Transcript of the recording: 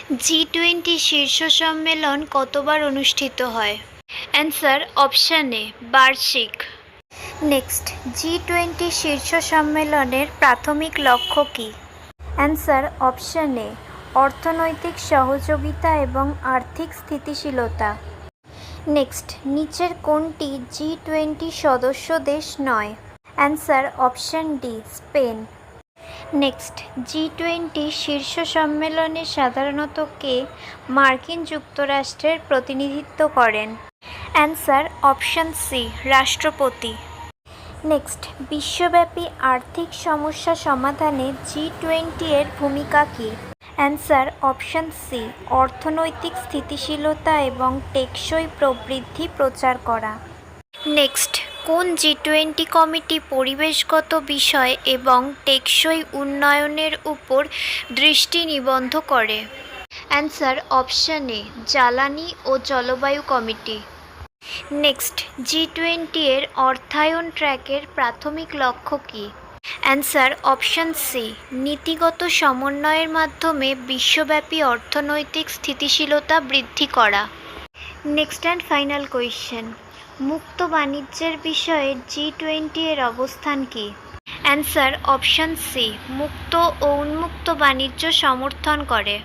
জি-20 শীর্ষ সম্মেলন কতবার অনুষ্ঠিত হয়? অ্যান্সার অপশান এ, বার্ষিক। নেক্সট, জি-20 শীর্ষ সম্মেলনের প্রাথমিক লক্ষ্য কী? অ্যান্সার অপশান এ, অর্থনৈতিক সহযোগিতা এবং আর্থিক স্থিতিশীলতা। নেক্সট, নিচের কোনটি জি-20 সদস্য দেশ নয়? Answer option D, Spain. Next, জি-20 শীর্ষ সম্মেলনে সাধারণত কে মার্কিন যুক্তরাষ্ট্রের প্রতিনিধিত্ব করেন? অ্যান্সার অপশান সি, রাষ্ট্রপতি। নেক্সট, বিশ্বব্যাপী আর্থিক সমস্যা সমাধানে জি-20 এর ভূমিকা কী? অ্যান্সার অপশান সি, অর্থনৈতিক স্থিতিশীলতা এবং টেকসই প্রবৃদ্ধি প্রচার করা। নেক্সট, কোন জি-20 কমিটি পরিবেশগত বিষয় এবং টেকসই উন্নয়নের উপর দৃষ্টি নিবদ্ধ করে? অ্যান্সার অপশান এ, জ্বালানি ও জলবায়ু কমিটি। নেক্সট, জি-20 এর অর্থায়ন ট্র্যাকের প্রাথমিক লক্ষ্য কী? অ্যান্সার অপশান সি, নীতিগত সমন্বয়ের মাধ্যমে বিশ্বব্যাপী অর্থনৈতিক স্থিতিশীলতা বৃদ্ধি করা। নেক্সট অ্যান্ড ফাইনাল কোয়েশ্চেন, মুক্ত বাণিজ্যের বিষয়ে জি-20 এর অবস্থান কী? অ্যান্সার অপশান সি, মুক্ত ও উন্মুক্ত বাণিজ্য সমর্থন করে।